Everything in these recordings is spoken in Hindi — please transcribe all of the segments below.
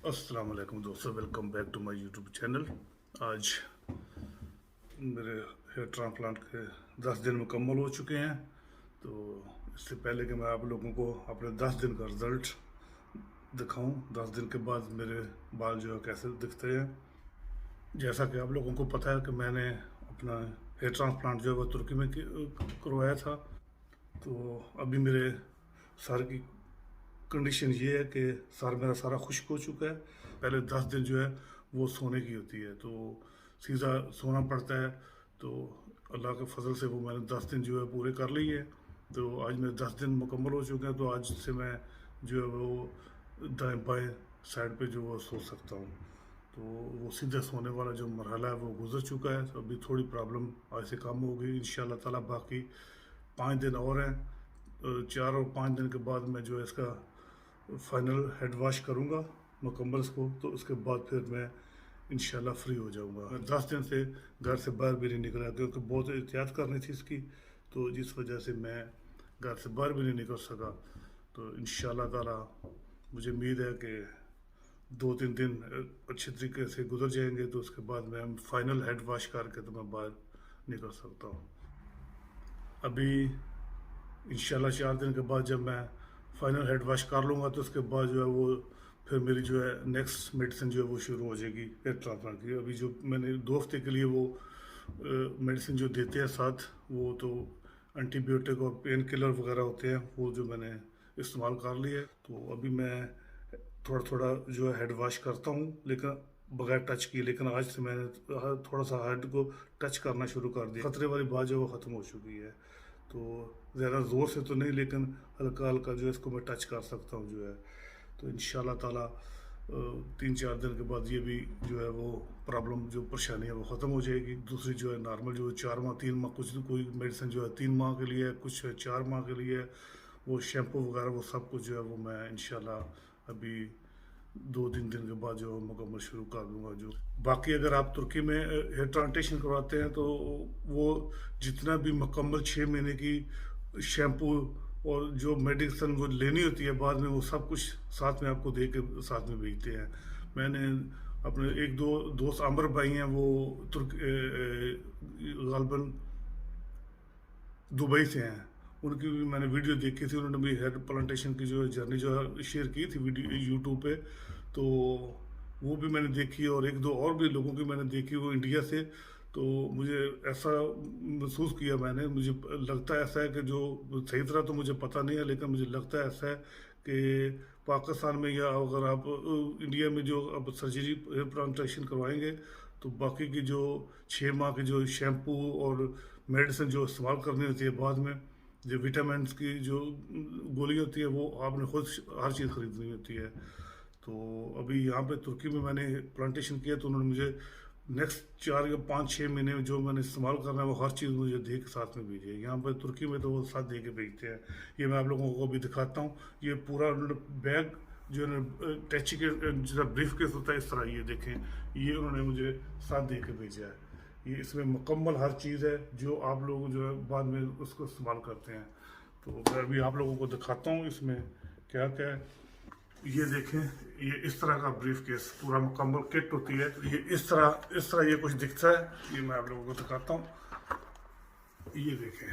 अस्सलाम वालेकुम दोस्तों, welcome back to my YouTube channel. आज मेरे हेयर ट्रांसप्लांट के 10 दिन मुकम्मल हो चुके हैं। तो इससे पहले कि मैं आप लोगों को अपने 10 दिन का रिज़ल्ट दिखाऊं, 10 दिन के बाद मेरे बाल जो है कैसे दिखते हैं। जैसा कि आप लोगों को पता है कि मैंने अपना हेयर ट्रांसप्लांट जो है वो तुर्की में करवाया था। तो अभी मेरे सर की कंडीशन ये है कि सर मेरा सारा खुश्क हो चुका है। पहले 10 दिन जो है वो सोने की होती है, तो सीधा सोना पड़ता है। तो अल्लाह के फजल से वो मैंने 10 दिन जो है पूरे कर लिए है। तो आज मेरे 10 दिन मुकम्मल हो चुके हैं। तो आज से मैं जो है वो दाएं बाएं साइड पे जो वो सो सकता हूँ। तो वो सीधा सोने वाला जो मरहला है वो गुजर चुका है। तो अभी थोड़ी प्रॉब्लम आज से कम हो गई इंशाल्लाह ताला। बाकी 5 दिन और हैं। 4 और 5 दिन के बाद मैं जो है इसका फाइनल हेड वॉश करूँगा मुकम्मल इसको। तो उसके बाद फिर मैं इंशाल्लाह फ्री हो जाऊँगा। मैं 10 दिन से घर से बाहर भी नहीं निकला क्योंकि बहुत एहतियात करनी थी इसकी। तो जिस वजह से मैं घर से बाहर भी नहीं निकल सका। तो इंशाल्लाह ताला मुझे उम्मीद है कि 2-3 दिन अच्छे तरीके से गुजर जाएंगे। तो उसके बाद मैं फाइनल हेड वॉश करके तो मैं बाहर निकल सकता हूँ। अभी इंशाल्लाह 4 दिन के बाद जब मैं फाइनल हेड वॉश कर लूँगा तो उसके बाद जो है वो फिर मेरी जो है नेक्स्ट मेडिसिन जो है वो शुरू हो जाएगी हेयर ट्रांसप्लांट की। अभी जो मैंने 2 हफ्ते के लिए वो मेडिसिन जो देते हैं साथ, वो तो एंटीबायोटिक और पेन किलर वगैरह होते हैं, वो जो मैंने इस्तेमाल कर लिए। तो अभी मैं थोड़ा थोड़ा जो है हेड वॉश करता हूँ, लेकिन बगैर टच किए। लेकिन आज से मैंने थोड़ा सा हेड को टच करना शुरू कर दिया। खतरे वाली बात जो है वो ख़त्म हो चुकी है। तो ज़्यादा ज़ोर से तो नहीं, लेकिन हल्का हल्का जो है इसको मैं टच कर सकता हूँ जो है। तो इंशाल्लाह ताला 3-4 दिन के बाद ये भी जो है वो प्रॉब्लम जो परेशानी है वो ख़त्म हो जाएगी। दूसरी जो है नॉर्मल जो 4 माह 3 माह कुछ कोई मेडिसिन जो है 3 माह के लिए है, कुछ 4 माह के लिए है। वो शैम्पू वगैरह वो सब कुछ जो है वो मैं इंशाल्लाह अभी 2-3 दिन के बाद जो है मुकम्मल शुरू कर दूंगा। जो बाकी अगर आप तुर्की में हेयर ट्रांसप्लांटेशन करवाते हैं तो वो जितना भी मुकम्मल 6 महीने की शैम्पू और जो मेडिसिन वो लेनी होती है बाद में, वो सब कुछ साथ में आपको दे के साथ में भेजते हैं। मैंने अपने 1-2 दोस्त आमर भाई हैं, वो तुर्क गालबन दुबई से हैं। उनकी भी मैंने वीडियो देखी थी। उन्होंने भी हेयर प्लांटेशन की जो जर्नी जो है शेयर की थी वीडियो यूट्यूब पे। तो वो भी मैंने देखी और 1-2 और भी लोगों की मैंने देखी, वो इंडिया से। तो मुझे ऐसा महसूस किया मैंने, मुझे लगता है ऐसा है कि जो सही तरह तो मुझे पता नहीं है, लेकिन मुझे लगता है ऐसा है कि पाकिस्तान में या अगर आप इंडिया में जो अब सर्जरी हेयर प्लांटेशन करवाएंगे तो बाकी की जो 6 माह की जो शैम्पू और मेडिसिन जो इस्तेमाल करनी होती है बाद में, जो विटामिन की जो गोली होती है, वो आपने खुद हर चीज़ ख़रीदनी होती है। तो अभी यहाँ पे तुर्की में मैंने प्लांटेशन किया तो उन्होंने मुझे नेक्स्ट 4 या 5-6 महीने में जो मैंने इस्तेमाल करना है वो हर चीज़ मुझे दे के साथ में भेजी है। यहाँ पर तुर्की में तो वो साथ दे के भेजते हैं। ये मैं आप लोगों को अभी दिखाता हूँ। ये पूरा उन्होंने बैग जो है टैची के जैसा ब्रीफ केस होता है इस तरह, ये देखें, ये उन्होंने मुझे साथ दे के भेजा है। ये इसमें मुकम्मल हर चीज़ है जो आप लोग जो है बाद में उसको इस्तेमाल करते हैं। तो मैं अभी आप लोगों को दिखाता हूँ इसमें क्या क्या है। ये देखें, ये इस तरह का ब्रीफ केस पूरा मुकम्मल किट होती है। ये इस तरह ये कुछ दिखता है। ये मैं आप लोगों को दिखाता हूँ। ये देखें,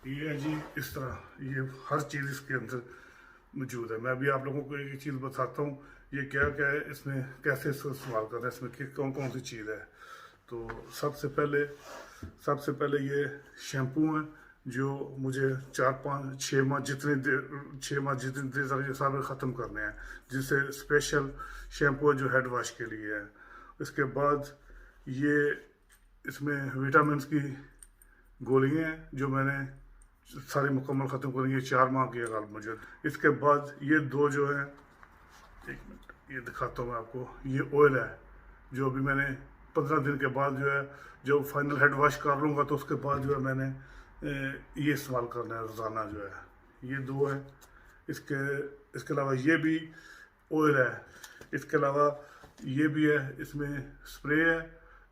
ये है जी इस तरह, ये हर चीज़ इसके अंदर मौजूद है। मैं अभी आप लोगों को एक चीज़ बताता हूँ ये क्या क्या है, इसमें कैसे इसको इस्तेमाल करना है, इसमें कौन कौन सी चीज़ है। तो सबसे पहले ये शैम्पू है जो मुझे 4-5-6 माह जितने देर तक ये सारे ख़त्म करने हैं, जिससे स्पेशल शैम्पू है जो हेड वॉश के लिए है। इसके बाद ये इसमें विटामिन की गोलियाँ हैं जो मैंने सारी मुकम्मल ख़त्म करनी है 4 माह की गाल मुझे। इसके बाद ये 2 जो है, 1 मिनट ये दिखाता हूँ मैं आपको। ये ऑयल है जो अभी मैंने 15 दिन के बाद जो है, जब फाइनल हेड वॉश कर लूँगा तो उसके बाद जो है मैंने ये इस्तेमाल करना है रोज़ाना जो है। ये 2 है। इसके अलावा ये भी ऑयल है। इसके अलावा ये भी है, इसमें स्प्रे है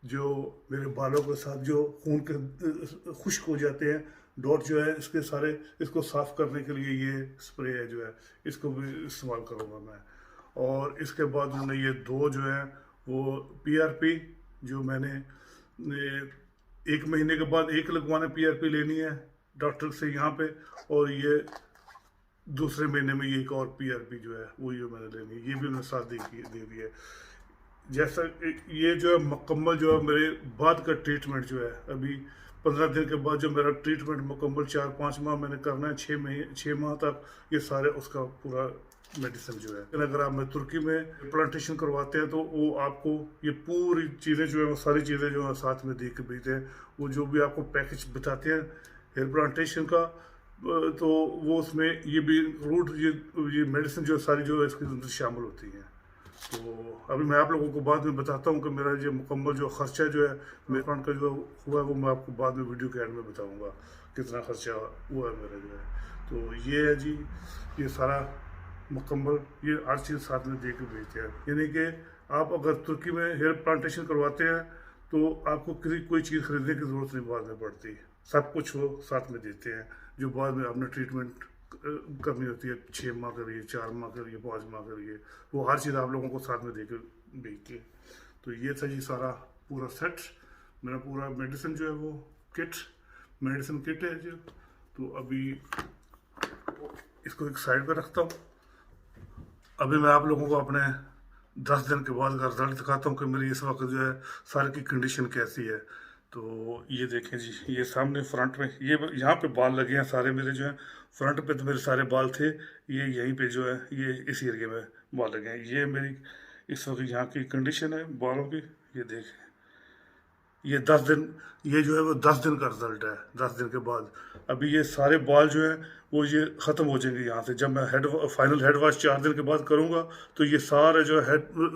जो मेरे बालों के साथ जो खून के खुश्क हो जाते हैं डॉट जो है इसके सारे, इसको साफ़ करने के लिए ये स्प्रे है जो है, इसको भी इस्तेमाल करूँगा मैं। और इसके बाद उन्होंने ये 2 जो है वो PRP जो मैंने 1 महीने के बाद 1 लगवाना PRP लेनी है डॉक्टर से यहाँ पे, और ये दूसरे महीने में ये एक और PRP जो है वो ये मैंने लेनी है, ये भी मैंने साथ दे दी है। जैसा ये जो है मुकम्मल जो है मेरे बाद का ट्रीटमेंट जो है, अभी 15 दिन के बाद जो मेरा ट्रीटमेंट मुकम्मल 4-5 माह मैंने करना है, 6 माह तक ये सारे उसका पूरा मेडिसिन जो है। अगर आप मैं तुर्की में प्लांटेशन करवाते हैं तो वो आपको ये पूरी चीज़ें जो है वो सारी चीज़ें जो है साथ में दे के भेजते हैं। वो जो भी आपको पैकेज बताते हैं हेयर प्लांटेशन का, तो वो उसमें ये भी रूट ये मेडिसिन जो सारी जो है इसके अंदर शामिल होती हैं। तो अभी मैं आप लोगों को बाद में बताता हूँ कि मेरा जो मुकम्मल जो खर्चा जो है मेरे प्लांट का जो हुआ है वो मैं आपको बाद में वीडियो के एंड में बताऊँगा कितना खर्चा हुआ है मेरा जो है। तो ये है जी, ये सारा मुकम्मल ये हर चीज़ साथ में दे के भेजते हैं। यानी कि आप अगर तुर्की में हेयर प्लांटेशन करवाते हैं तो आपको किसी कोई चीज़ खरीदने की ज़रूरत नहीं बाद में पड़ती, सब कुछ वो साथ में देते हैं। जो बाद में आपने ट्रीटमेंट करनी होती है 6 माह करिए, 4 माह करिए, 5 माह करिए, वो हर चीज़ आप लोगों को साथ में दे के भेजते हैं। तो ये था जी सारा पूरा सेट, मेरा पूरा मेडिसिन जो है वो मेडिसिन किट है जो। तो अभी इसको एक साइड पर रखता हूँ। अभी मैं आप लोगों को अपने 10 दिन के बाद का रिजल्ट दिखाता हूँ कि मेरी इस वक्त जो है सारे की कंडीशन कैसी है। तो ये देखें जी, ये सामने फ्रंट में ये यहाँ पे बाल लगे हैं सारे मेरे जो हैं, फ्रंट पे तो मेरे सारे बाल थे, ये यहीं पे जो है ये इस एरिया में बाल लगे हैं। ये मेरी इस वक्त यहाँ की कंडीशन है बालों की, ये देखें। ये 10 दिन, ये जो है वो 10 दिन का रिजल्ट है। 10 दिन के बाद अभी ये सारे बाल जो हैं वो ये ख़त्म हो जाएंगे यहाँ से। जब मैं फाइनल हेड वॉश 4 दिन के बाद करूँगा तो ये सारे जो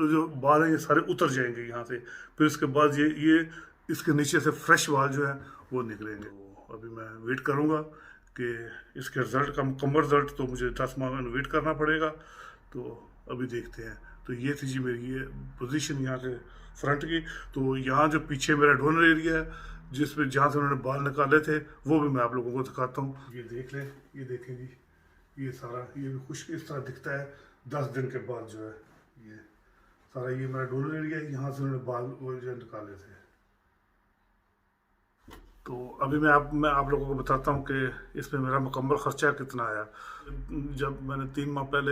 जो बाल हैं ये सारे उतर जाएंगे यहाँ से। फिर उसके बाद ये इसके नीचे से फ्रेश बाल जो है वो निकलेंगे। तो अभी मैं वेट करूँगा कि इसके रिज़ल्ट का मुकम्मल रिज़ल्ट, तो मुझे 10 माह में वेट करना पड़ेगा। तो अभी देखते हैं। तो ये थी जी मेरी ये पोजीशन यहाँ से फ्रंट की। तो यहाँ जो पीछे मेरा डोनर एरिया है जिसमें जहाँ से उन्होंने बाल निकाले थे वो भी मैं आप लोगों को दिखाता हूँ। ये देख लें, ये देखें जी, ये सारा ये भी खुश इस तरह दिखता है 10 दिन के बाद जो है। ये सारा ये मेरा डोनर एरिया है, यहाँ से उन्होंने बाल वो जो निकाले थे। तो अभी मैं आप लोगों को बताता हूँ कि इसमें मेरा मुकम्मल ख़र्चा कितना आया। जब मैंने 3 माह पहले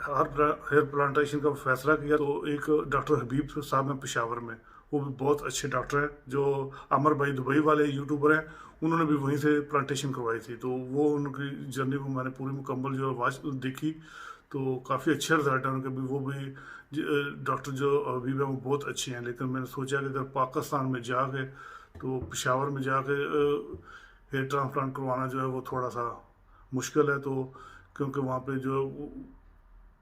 हेयर प्लांटेशन का फैसला किया तो एक डॉक्टर हबीब साहब हैं पेशावर में, वो भी बहुत अच्छे डॉक्टर हैं, जो अमर भाई दुबई वाले यूट्यूबर हैं, उन्होंने भी वहीं से प्लांटेशन करवाई थी। तो वो उनकी जर्नी को मैंने पूरी मुकम्मल जो वाच देखी, तो काफ़ी अच्छे रिजल्ट हैं उनके भी। वो भी डॉक्टर जो हबीब हैं वो बहुत अच्छे हैं। लेकिन मैंने सोचा कि अगर पाकिस्तान में जाके तो पेशावर में जाके हेयर ट्रांसप्लांट करवाना जो है वो थोड़ा सा मुश्किल है। तो क्योंकि वहाँ पे जो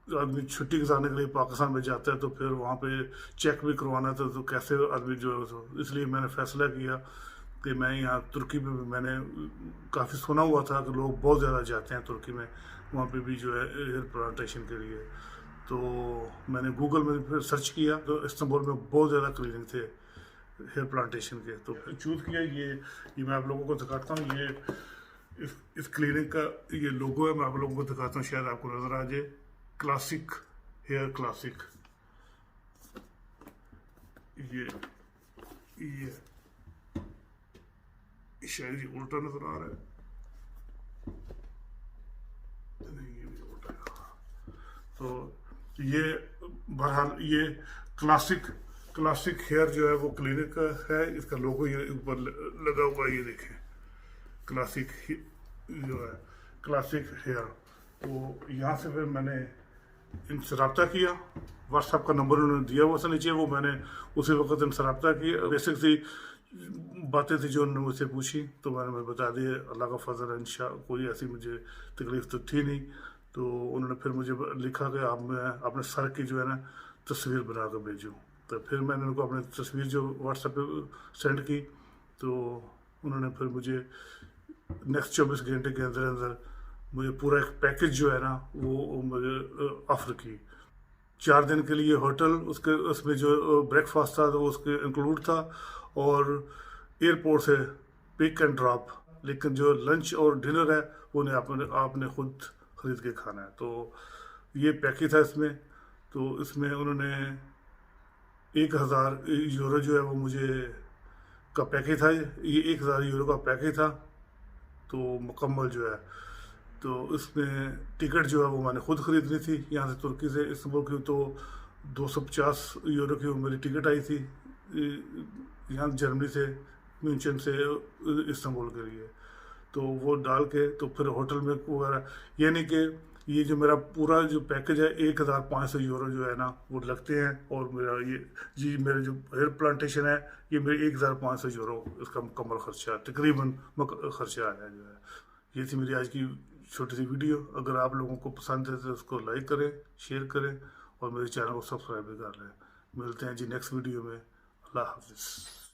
आदमी छुट्टी गुजारने के लिए पाकिस्तान में जाता है तो फिर वहाँ पे चेक भी करवाना था, तो कैसे आदमी जो है तो इसलिए मैंने फ़ैसला किया कि मैं यहाँ तुर्की में भी मैंने काफ़ी सुना हुआ था कि लोग बहुत ज़्यादा जाते हैं तुर्की में, वहाँ पे भी जो है हेयर प्लांटेशन के लिए। तो मैंने गूगल में फिर सर्च किया तो इस्तांबुल में बहुत ज़्यादा क्लिनिक थे हेयर प्लांटेशन के, तो चूज़ किया ये मैं आप लोगों को दिखाता हूँ। ये इस क्लिनिक का ये लोगो है, मैं आप लोगों को दिखाता हूँ, शायद आपको नज़र आ जाए। क्लासिक हेयर क्लासिक, ये शायद ये उल्टा नज़र आ रहा है, नहीं ये भी उल्टा है। तो ये बहरहाल ये क्लासिक हेयर जो है वो क्लिनिक का है, इसका लोगो ये ऊपर लगा हुआ है, ये देखें क्लासिक जो है क्लासिक हेयर। तो यहाँ से फिर मैंने इनसे रब्ता किया, व्हाट्सएप का नंबर उन्होंने दिया हुआ था नीचे, वो मैंने उसी वक्त इनसे रब्ता किया। बेसिक सी बातें थी जो उन्होंने मुझसे पूछी तो मैंने बता दिया। अल्लाह का फजल है, इंशाअल्लाह कोई ऐसी मुझे तकलीफ़ तो थी नहीं। तो उन्होंने फिर मुझे लिखा कि आप मैं अपने सर की जो है ना तस्वीर बना कर भेजूँ। तो फिर मैंने उनको अपनी तस्वीर जो व्हाट्सएप पे सेंड की, तो उन्होंने फिर मुझे नेक्स्ट 24 घंटे के अंदर अंदर मुझे पूरा एक पैकेज जो है ना वो मुझे ऑफ़र की। 4 दिन के लिए होटल, उसमें जो ब्रेकफास्ट था तो उसके इंक्लूड था, और एयरपोर्ट से पिक एंड ड्रॉप। लेकिन जो लंच और डिनर है वो आपने खुद ख़रीद के खाना है। तो ये पैकेज था इसमें। तो इसमें उन्होंने 1,000 यूरो जो है वो मुझे का पैकेज था, ये 1,000 यूरो का पैकेज था। तो मुकम्मल जो है, तो इसमें टिकट जो है वो मैंने खुद ख़रीदनी थी यहाँ से तुर्की से इस्तांबुल की। तो 250 यूरो की वो मेरी टिकट आई थी यहाँ जर्मनी से, म्यूनचन से इस्तांबुल के लिए। तो वो डाल के तो फिर होटल में वगैरह, यानी कि ये जो मेरा पूरा जो पैकेज है 1,500 यूरो जो है ना वो लगते हैं। और मेरा ये जी मेरे जो हेयर प्लांटेशन है ये मेरे 1,500 यूरो इसका मुकम्मल खर्चा तकरीबन खर्चा है जो है। ये थी मेरी आज की छोटी सी वीडियो। अगर आप लोगों को पसंद है तो उसको लाइक करें, शेयर करें और मेरे चैनल को सब्सक्राइब भी कर लें। मिलते हैं जी नेक्स्ट वीडियो में। अल्लाह हाफिज़।